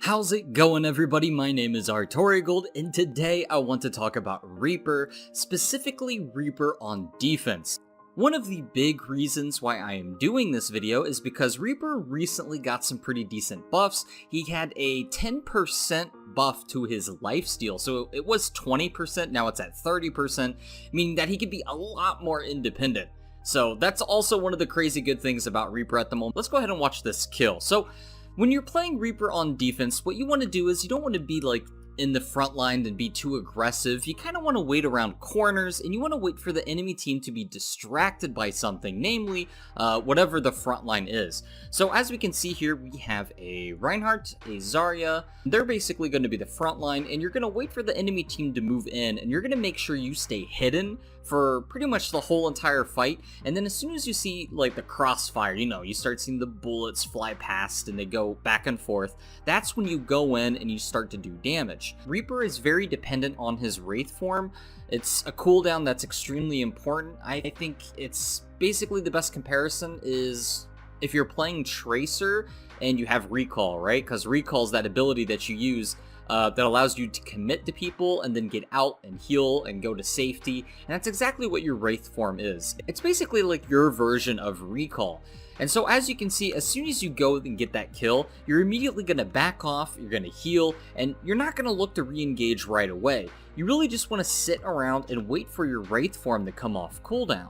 How's it going, everybody? My name is Artorigold, and today I want to talk about Reaper, specifically Reaper on defense. One of the big reasons why I am doing this video is because Reaper recently got some pretty decent buffs. He had a 10% buff to his lifesteal, so it was 20%, now it's at 30%, meaning that he can be a lot more independent. So that's also one of the crazy good things about Reaper at the moment. Let's go ahead and watch this kill. So when you're playing Reaper on defense, what you want to do is you don't want to be like in the front line and be too aggressive. You kind of want to wait around corners, and you want to wait for the enemy team to be distracted by something, namely whatever the front line is. So as we can see here, we have a Reinhardt, a Zarya. They're basically going to be the front line, and you're going to wait for the enemy team to move in, and you're going to make sure you stay hidden for pretty much the whole entire fight. And then as soon as you see like the crossfire, you start seeing the bullets fly past and they go back and forth, that's when you go in and you start to do damage. Reaper is very dependent on his Wraith form. It's a cooldown that's extremely important. I think it's basically the best comparison is if you're playing Tracer and you have Recall, right? Because Recall is that ability that you use that allows you to commit to people and then get out and heal and go to safety, and that's exactly what your Wraith form is. It's basically like your version of Recall. And so as you can see, as soon as you go and get that kill, you're immediately going to back off, you're going to heal, and you're not going to look to re-engage right away. You really just want to sit around and wait for your Wraith form to come off cooldown.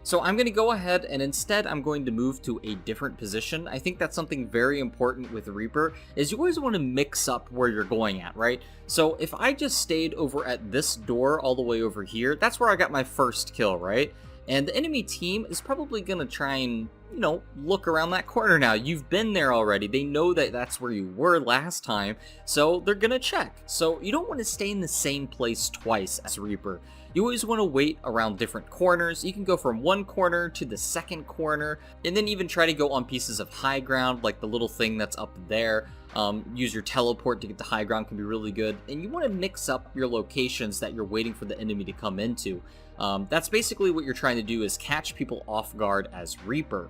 So I'm going to go ahead and instead I'm going to move to a different position. I think that's something very important with Reaper, is you always want to mix up where you're going at, right? So if I just stayed over at this door all the way over here, that's where I got my first kill, right? And the enemy team is probably going to try and, look around that corner now. You've been there already. They know that that's where you were last time, so they're going to check. So you don't want to stay in the same place twice as Reaper. You always want to wait around different corners. You can go from one corner to the second corner, and then even try to go on pieces of high ground, like the little thing that's up there. Use your teleport to get to high ground can be really good. And you want to mix up your locations that you're waiting for the enemy to come into. That's basically what you're trying to do, is catch people off guard as Reaper.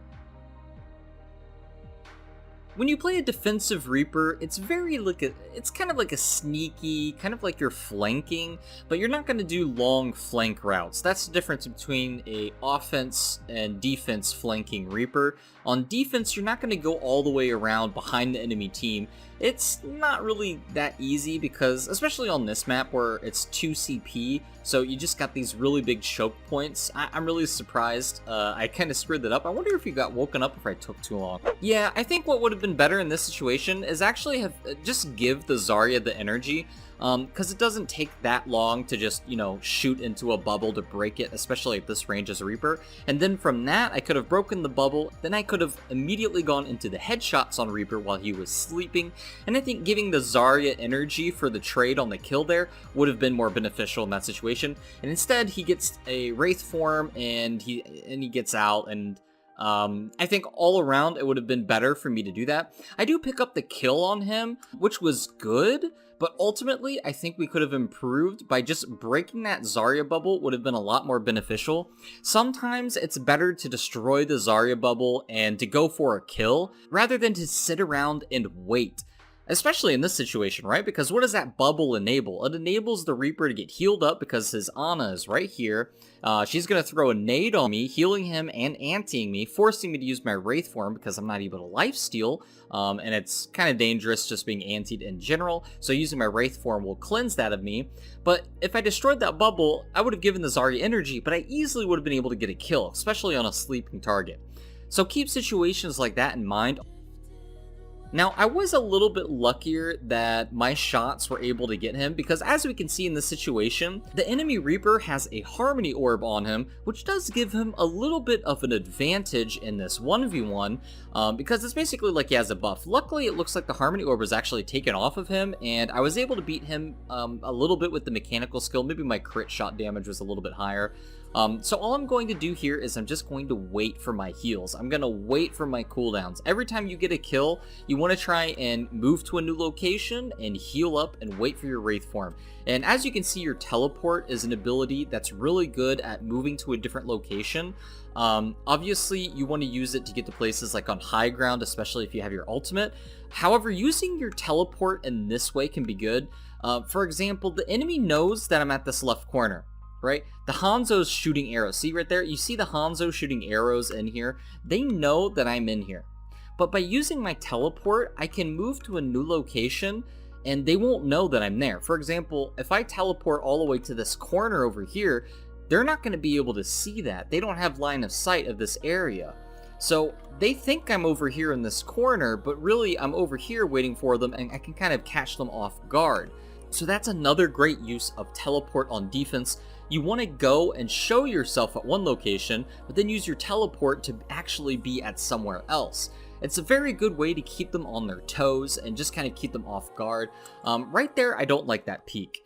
When you play a defensive Reaper, it's kind of like a sneaky, kind of like you're flanking, but you're not going to do long flank routes. That's the difference between a offense and defense flanking Reaper. On defense, you're not going to go all the way around behind the enemy team. It's not really that easy because, especially on this map where it's 2 CP, so you just got these really big choke points. I'm really surprised. I kind of screwed that up. I wonder if you got woken up if I took too long. Yeah, I think what would have been better in this situation is actually just give the Zarya the energy. Because it doesn't take that long to just, shoot into a bubble to break it, especially at this range as a Reaper. And then from that, I could have broken the bubble, then I could have immediately gone into the headshots on Reaper while he was sleeping, and I think giving the Zarya energy for the trade on the kill there would have been more beneficial in that situation. And instead, he gets a Wraith form, and he gets out, and I think all around it would have been better for me to do that. I do pick up the kill on him, which was good, but ultimately I think we could have improved by just breaking that Zarya bubble. Would have been a lot more beneficial. Sometimes it's better to destroy the Zarya bubble and to go for a kill rather than to sit around and wait. Especially in this situation, right? Because what does that bubble enable? It enables the Reaper to get healed up because his Ana is right here. She's going to throw a nade on me, healing him and antiing me, forcing me to use my Wraith form because I'm not able to lifesteal. And it's kind of dangerous just being antied in general. So using my Wraith form will cleanse that of me. But if I destroyed that bubble, I would have given the Zarya energy, but I easily would have been able to get a kill, especially on a sleeping target. So keep situations like that in mind. Now, I was a little bit luckier that my shots were able to get him, because as we can see in this situation, the enemy Reaper has a Harmony Orb on him, which does give him a little bit of an advantage in this 1v1, because it's basically like he has a buff. Luckily, it looks like the Harmony Orb was actually taken off of him, and I was able to beat him a little bit with the mechanical skill. Maybe my crit shot damage was a little bit higher. So all I'm going to do here is I'm just going to wait for my heals. I'm going to wait for my cooldowns. Every time you get a kill, you want to try and move to a new location and heal up and wait for your Wraith form. And as you can see, your teleport is an ability that's really good at moving to a different location. Obviously, you want to use it to get to places like on high ground, especially if you have your ultimate. However, using your teleport in this way can be good. For example, the enemy knows that I'm at this left corner, right? The Hanzo's shooting arrows. See right there? You see the Hanzo shooting arrows in here? They know that I'm in here. But by using my teleport, I can move to a new location and they won't know that I'm there. For example, if I teleport all the way to this corner over here, they're not going to be able to see that. They don't have line of sight of this area. So they think I'm over here in this corner, but really I'm over here waiting for them and I can kind of catch them off guard. So that's another great use of teleport on defense. You want to go and show yourself at one location, but then use your teleport to actually be at somewhere else. It's a very good way to keep them on their toes and just kind of keep them off guard. Right there, I don't like that peek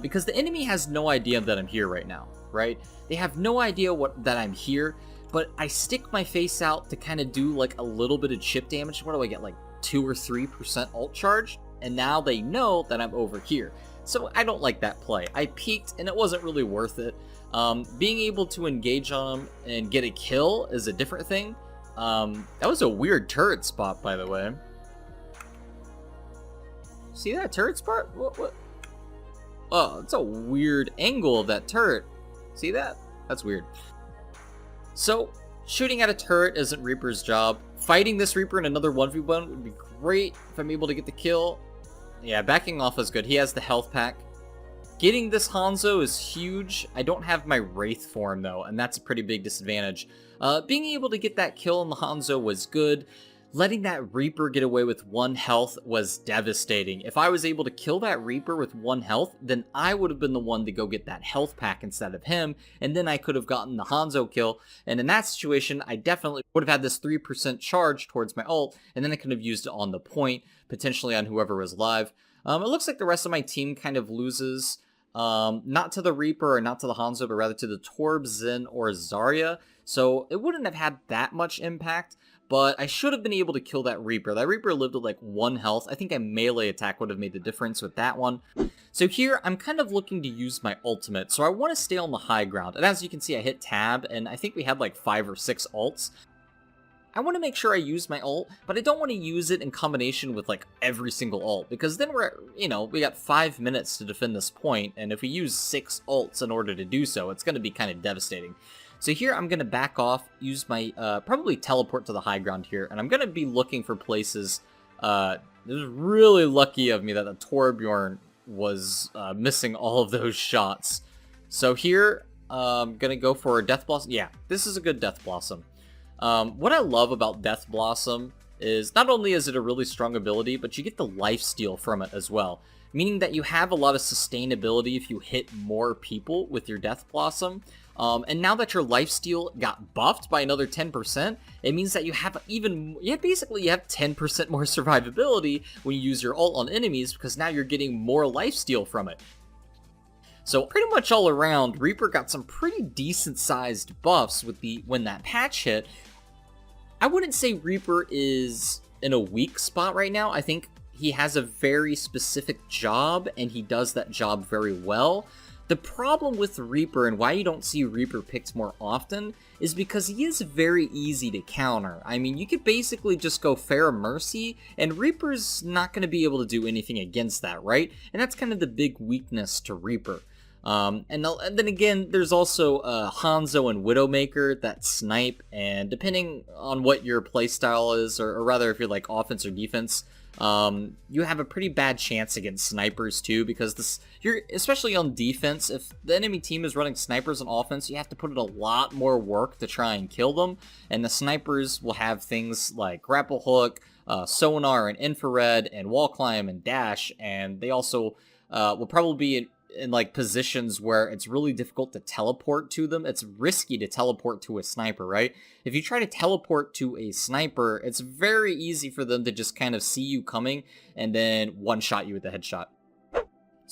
because the enemy has no idea that I'm here right now, right? They have no idea that I'm here, but I stick my face out to kind of do like a little bit of chip damage. What do I get, like 2 or 3% ult charge? And now they know that I'm over here. So I don't like that play. I peeked and it wasn't really worth it. Being able to engage on them and get a kill is a different thing. That was a weird turret spot, by the way. See that turret spot? What? Oh, it's a weird angle of that turret. See that? That's weird. So, shooting at a turret isn't Reaper's job. Fighting this Reaper in another 1v1 would be great if I'm able to get the kill. Yeah, backing off is good. He has the health pack. Getting this Hanzo is huge. I don't have my Wraith form though, and that's a pretty big disadvantage. Being able to get that kill on the Hanzo was good. Letting that Reaper get away with 1 health was devastating. If I was able to kill that Reaper with 1 health, then I would have been the one to go get that health pack instead of him, and then I could have gotten the Hanzo kill, and in that situation, I definitely would have had this 3% charge towards my ult, and then I could have used it on the point, potentially on whoever was live. It looks like the rest of my team kind of loses, not to the Reaper or not to the Hanzo, but rather to the Torb, Zen, or Zarya, so it wouldn't have had that much impact. But I should have been able to kill that Reaper. That Reaper lived with like 1 health. I think a melee attack would have made the difference with that one. So here, I'm kind of looking to use my ultimate. So I want to stay on the high ground. And as you can see, I hit tab, and I think we had like 5 or 6 ults. I want to make sure I use my ult, but I don't want to use it in combination with like every single ult. Because then we got 5 minutes to defend this point. And if we use 6 ults in order to do so, it's going to be kind of devastating. So here I'm going to back off, use my, probably teleport to the high ground here, and I'm going to be looking for places. It was really lucky of me that the Torbjorn was missing all of those shots. So here, I'm going to go for a Death Blossom. Yeah, this is a good Death Blossom. What I love about Death Blossom is not only is it a really strong ability, but you get the lifesteal from it as well. Meaning that you have a lot of sustainability if you hit more people with your Death Blossom. And now that your lifesteal got buffed by another 10%, it means that you have basically you have 10% more survivability when you use your ult on enemies, because now you're getting more lifesteal from it. So pretty much all around, Reaper got some pretty decent sized buffs when that patch hit. I wouldn't say Reaper is in a weak spot right now. I think he has a very specific job, and he does that job very well. The problem with Reaper, and why you don't see Reaper picked more often, is because he is very easy to counter. I mean, you could basically just go Fair Mercy, and Reaper's not going to be able to do anything against that, right? And that's kind of the big weakness to Reaper. And then again, there's also Hanzo and Widowmaker that snipe, and depending on what your playstyle is, or rather if you're like offense or defense, you have a pretty bad chance against snipers too, because you're especially on defense. If the enemy team is running snipers on offense, you have to put in a lot more work to try and kill them, and the snipers will have things like grapple hook, sonar and infrared and wall climb and dash, and they also will probably be in like positions where it's really difficult to teleport to them. It's risky to teleport to a sniper, right? If you try to teleport to a sniper, it's very easy for them to just kind of see you coming and then one-shot you with a headshot.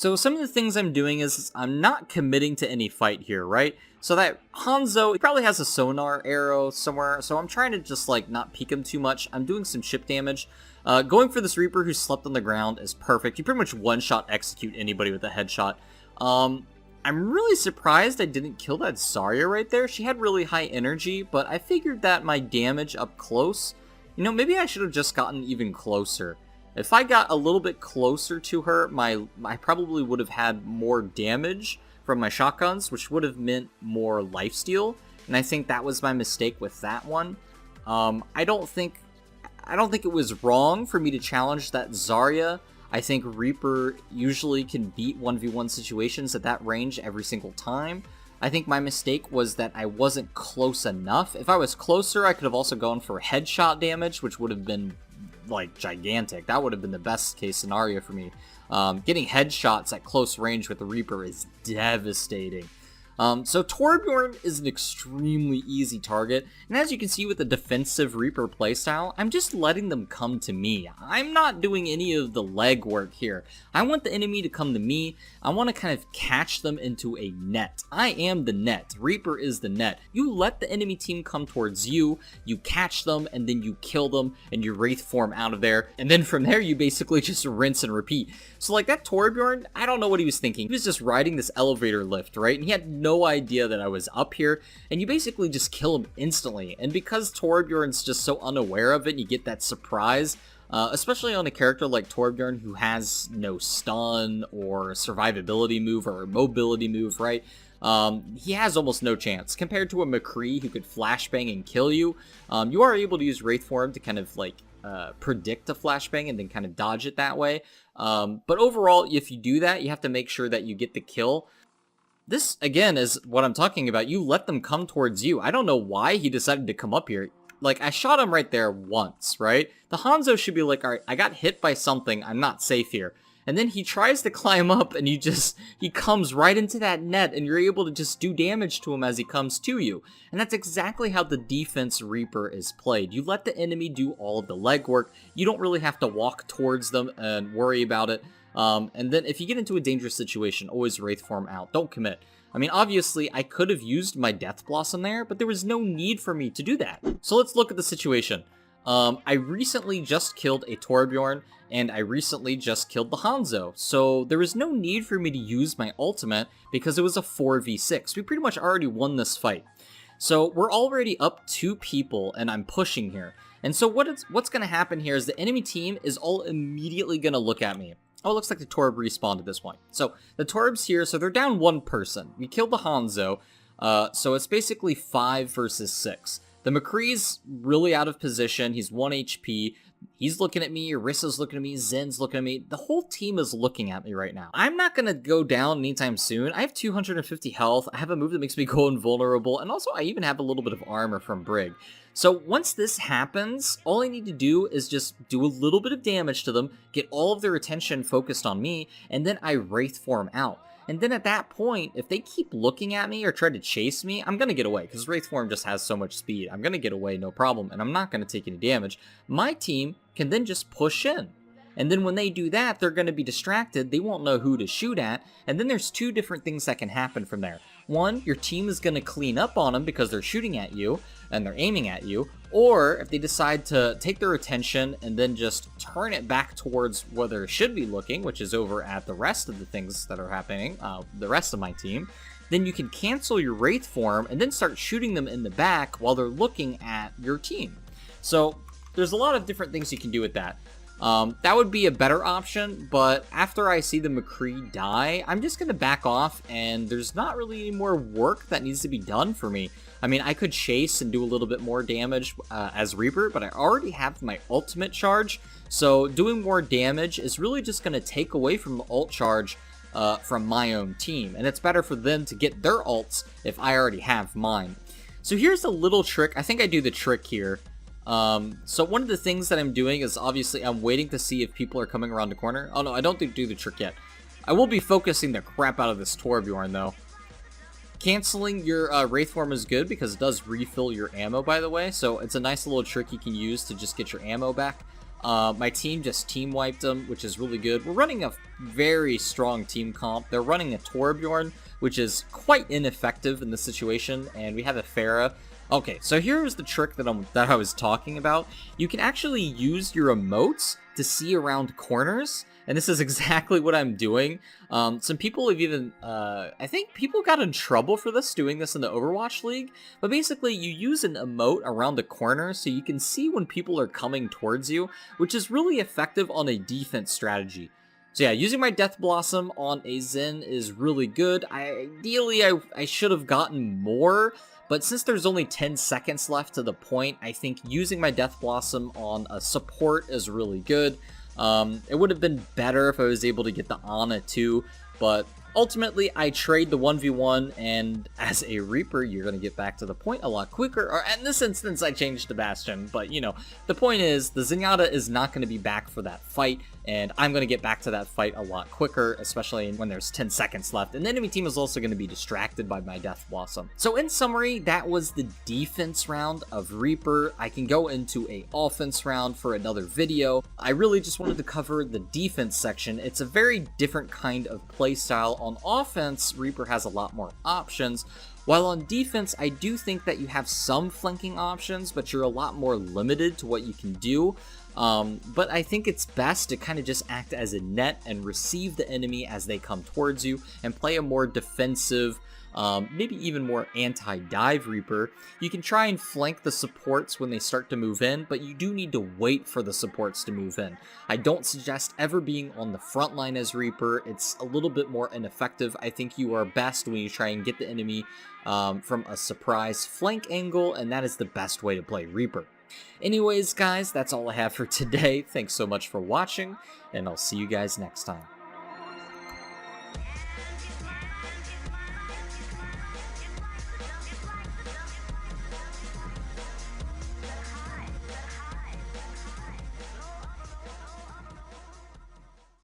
So some of the things I'm doing is I'm not committing to any fight here, right? So that Hanzo, he probably has a sonar arrow somewhere, so I'm trying to just like not peek him too much. I'm doing some chip damage. Going for this Reaper who slept on the ground is perfect. You pretty much one-shot execute anybody with a headshot. I'm really surprised I didn't kill that Zarya right there. She had really high energy, but I figured that my damage up close, you know, maybe I should have just gotten even closer. If I got a little bit closer to her, I probably would have had more damage from my shotguns, which would have meant more lifesteal, and I think that was my mistake with that one. I don't think it was wrong for me to challenge that Zarya. I think Reaper usually can beat 1v1 situations at that range every single time. I think my mistake was that I wasn't close enough. If I was closer, I could have also gone for headshot damage, which would have been like gigantic. That would have been the best case scenario for me. Getting headshots at close range with the Reaper is devastating. So Torbjorn is an extremely easy target, and as you can see with the defensive Reaper playstyle, I'm just letting them come to me. I'm not doing any of the legwork here. I want the enemy to come to me. I want to kind of catch them into a net. I am the net. Reaper is the net. You let the enemy team come towards you, you catch them, and then you kill them, and you Wraith form out of there, and then from there you basically just rinse and repeat. So like that Torbjorn, I don't know what he was thinking. He was just riding this elevator lift, right? And he had no idea that I was up here, and you basically just kill him instantly. And because Torbjorn's just so unaware of it, you get that surprise, especially on a character like Torbjorn who has no stun or survivability move or mobility move, right? He has almost no chance. Compared to a McCree who could flashbang and kill you, you are able to use Wraith Form to kind of like predict a flashbang and then kind of dodge it that way. But overall, if you do that, you have to make sure that you get the kill. This, again, is what I'm talking about. You let them come towards you. I don't know why he decided to come up here. Like, I shot him right there once, right? The Hanzo should be like, alright, I got hit by something. I'm not safe here. And then he tries to climb up, and he comes right into that net, and you're able to just do damage to him as he comes to you. And that's exactly how the defense Reaper is played. You let the enemy do all of the legwork. You don't really have to walk towards them and worry about it. And then if you get into a dangerous situation, always Wraith Form out. Don't commit. I mean, obviously, I could have used my Death Blossom there, but there was no need for me to do that. So let's look at the situation. I recently just killed a Torbjorn, and I recently just killed the Hanzo, so there was no need for me to use my ultimate because it was a 4v6. We pretty much already won this fight. So we're already up 2 people, and I'm pushing here. And so what's going to happen here is the enemy team is all immediately going to look at me. Oh, it looks like the Torb respawned at this point. So the Torb's here, so they're down 1 person. We killed the Hanzo, so it's basically 5 versus 6. The McCree's really out of position. He's 1 HP. He's looking at me. Orissa's looking at me. Zen's looking at me. The whole team is looking at me right now. I'm not going to go down anytime soon. I have 250 health. I have a move that makes me go invulnerable. And also, I even have a little bit of armor from Brig. So once this happens, all I need to do is just do a little bit of damage to them, get all of their attention focused on me, and then I Wraith Form out. And then at that point, if they keep looking at me or try to chase me, I'm going to get away, because Wraith Form just has so much speed. I'm going to get away, no problem, and I'm not going to take any damage. My team can then just push in. And then when they do that, they're going to be distracted, they won't know who to shoot at, and then there's 2 different things that can happen from there. One, your team is going to clean up on them because they're shooting at you, and they're aiming at you, or if they decide to take their attention and then just turn it back towards where they should be looking, which is over at the rest of the things that are happening, the rest of my team, then you can cancel your Wraith Form and then start shooting them in the back while they're looking at your team. So there's a lot of different things you can do with that. That would be a better option, but after I see the McCree die, I'm just going to back off, and there's not really any more work that needs to be done for me. I mean, I could chase and do a little bit more damage as Reaper, but I already have my ultimate charge, so doing more damage is really just going to take away from the ult charge from my own team, and it's better for them to get their ults if I already have mine. So here's a little trick. I think I do the trick here. So one of the things that I'm doing is obviously I'm waiting to see if people are coming around the corner. Oh no, I don't do the trick yet. I will be focusing the crap out of this Torbjorn though. Canceling your Wraith Form is good because it does refill your ammo, by the way, so it's a nice little trick you can use to just get your ammo back. My team just team wiped them, which is really good. We're running a very strong team comp. They're running a Torbjorn, which is quite ineffective in this situation, and we have a Pharah. Okay, so here's the trick that I was talking about. You can actually use your emotes to see around corners, and this is exactly what I'm doing. Some people have even, I think people got in trouble for this, doing this in the Overwatch League, but basically you use an emote around a corner so you can see when people are coming towards you, which is really effective on a defense strategy. So yeah, using my Death Blossom on a Zen is really good. Ideally, I should have gotten more, but since there's only 10 seconds left to the point, I think using my Death Blossom on a support is really good. It would have been better if I was able to get the Ana too, but ultimately I trade the 1v1, and as a Reaper, you're going to get back to the point a lot quicker. Or in this instance, I changed to Bastion, but you know, the point is the Zenyatta is not going to be back for that fight, and I'm going to get back to that fight a lot quicker, especially when there's 10 seconds left, and the enemy team is also going to be distracted by my Death Blossom. So in summary, that was the defense round of Reaper. I can go into a offense round for another video. I really just wanted to cover the defense section. It's a very different kind of playstyle. On offense, Reaper has a lot more options, while on defense, I do think that you have some flanking options, but you're a lot more limited to what you can do. But I think it's best to kind of just act as a net and receive the enemy as they come towards you and play a more defensive, maybe even more anti-dive Reaper. You can try and flank the supports when they start to move in, but you do need to wait for the supports to move in. I don't suggest ever being on the front line as Reaper. It's a little bit more ineffective. I think you are best when you try and get the enemy from a surprise flank angle, and that is the best way to play Reaper. Anyways, guys, that's all I have for today. Thanks so much for watching, and I'll see you guys next time.